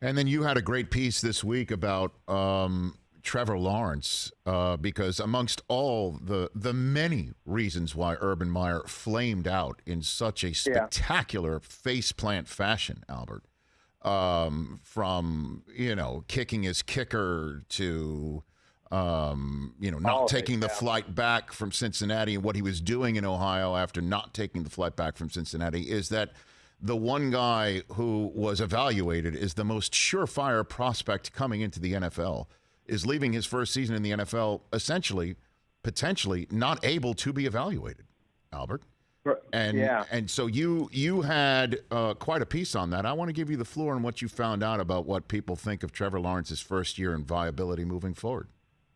And then you had a great piece this week about Trevor Lawrence, because amongst all the many reasons why Urban Meyer flamed out in such a spectacular faceplant fashion, Albert, from kicking his kicker to not taking the flight back from Cincinnati, and what he was doing in Ohio after not taking the flight back from Cincinnati, is that the one guy who was evaluated is the most surefire prospect coming into the NFL is leaving his first season in the NFL essentially, potentially not able to be evaluated, Albert. And so you had quite a piece on that. I want to give you the floor on what you found out about what people think of Trevor Lawrence's first year and viability moving forward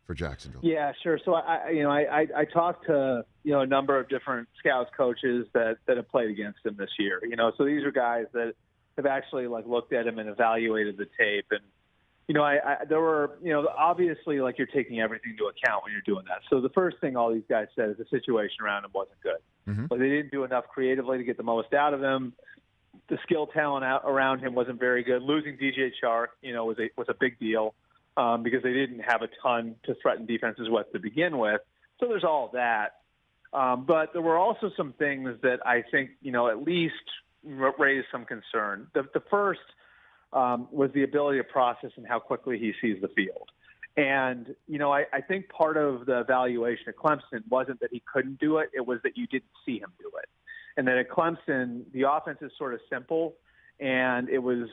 for Jacksonville. Yeah, sure. So I talked to a number of different scouts, coaches that have played against him this year. So these are guys that have actually looked at him and evaluated the tape. And there were obviously you're taking everything into account when you're doing that. So the first thing all these guys said is the situation around him wasn't good. Mm-hmm. They didn't do enough creatively to get the most out of him. The skill talent around him wasn't very good. Losing DJ Chark, was a big deal. Because they didn't have a ton to threaten defenses with to begin with. So there's all of that. But there were also some things that I think, at least raised some concern. The first was the ability to process and how quickly he sees the field. And, I think part of the evaluation at Clemson wasn't that he couldn't do it. It was that you didn't see him do it. And that at Clemson, the offense is sort of simple, and it was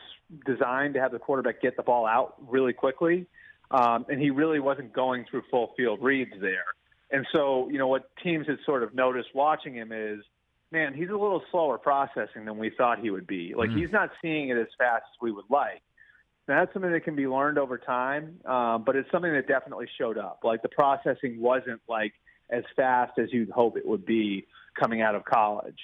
designed to have the quarterback get the ball out really quickly. And he really wasn't going through full field reads there. And so, what teams had sort of noticed watching him is, man, he's a little slower processing than we thought he would be. He's not seeing it as fast as we would like. Now, that's something that can be learned over time, but it's something that definitely showed up. The processing wasn't as fast as you'd hope it would be coming out of college.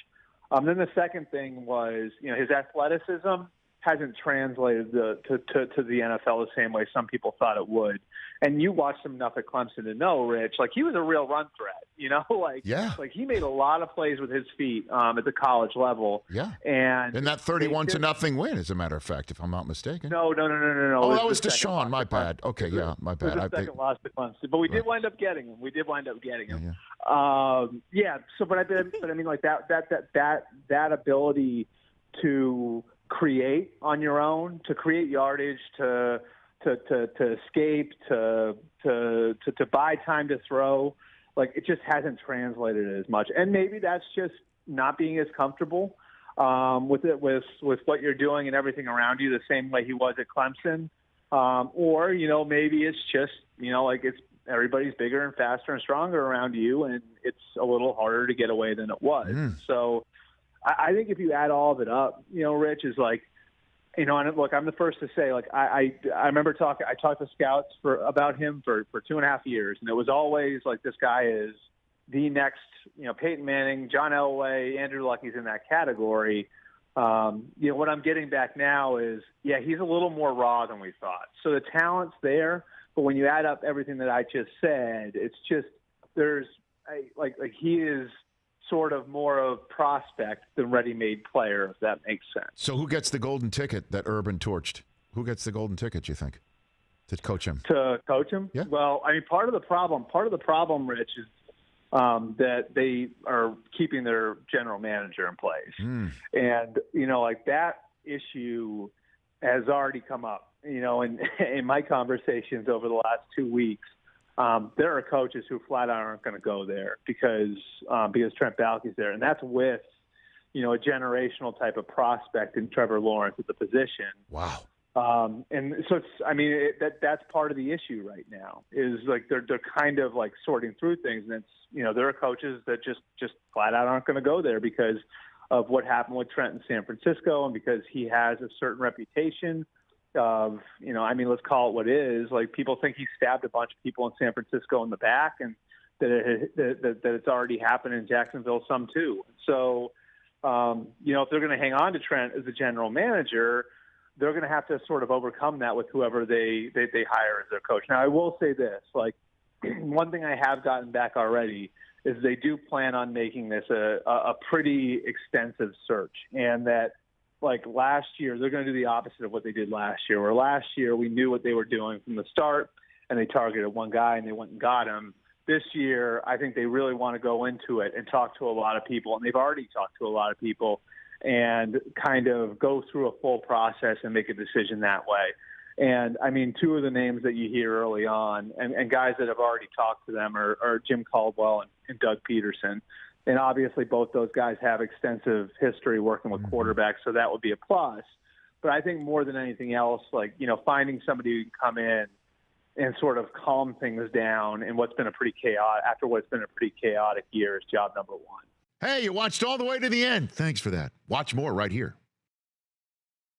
Then the second thing was, his athleticism hasn't translated to the NFL the same way some people thought it would. And you watched him enough at Clemson to know, Rich, he was a real run threat, he made a lot of plays with his feet at the college level. Yeah. And that 31-0 win, as a matter of fact, if I'm not mistaken. No. Oh, that was Deshaun. My bad. Okay, yeah, my bad. It was the second loss to Clemson, but we did wind up getting him. Yeah. But I mean, that ability to create on your own, to create yardage, to escape, to buy time to throw, it just hasn't translated as much. And maybe that's just not being as comfortable with what you're doing and everything around you the same way he was at Clemson. Or maybe it's just it's everybody's bigger and faster and stronger around you, and it's a little harder to get away than it was. So I think if you add all of it up, Rich, is and look, I'm the first to say, I remember I talked to scouts about him for 2.5 years, and it was always this guy is the next, Peyton Manning, John Elway, Andrew Luck's in that category. What I'm getting back now is, he's a little more raw than we thought. So the talent's there, but when you add up everything that I just said, it's just he is sort of more of prospect than ready-made player, if that makes sense. So who gets the golden ticket that Urban torched? Who gets the golden ticket, you think, to coach him? To coach him? Yeah. Well, I mean, part of the problem, Rich, is that they are keeping their general manager in place. And, that issue has already come up, in my conversations over the last 2 weeks. There are coaches who flat out aren't going to go there because Trent Baalke's there, and that's with a generational type of prospect in Trevor Lawrence at the position. Wow. And so that's part of the issue right now is they're kind of sorting through things, and it's there are coaches that just flat out aren't going to go there because of what happened with Trent in San Francisco, and because he has a certain reputation of, let's call it what it is. People think he stabbed a bunch of people in San Francisco in the back, and that it's already happened in Jacksonville some too. So, if they're going to hang on to Trent as the general manager, they're going to have to sort of overcome that with whoever they hire as their coach. Now, I will say this, one thing I have gotten back already is they do plan on making this a pretty extensive search, and that like last year, they're going to do the opposite of what they did last year, where last year we knew what they were doing from the start and they targeted one guy and they went and got him. This year, I think they really want to go into it and talk to a lot of people, and they've already talked to a lot of people, and kind of go through a full process and make a decision that way. And, I mean, two of the names that you hear early on, and guys that have already talked to them are Jim Caldwell and Doug Peterson. And obviously both those guys have extensive history working with quarterbacks, so that would be a plus. But I think more than anything else, like, you know, finding somebody who can come in and sort of calm things down in what's been a pretty chaotic year is job number one. Hey, you watched all the way to the end. Thanks for that. Watch more right here.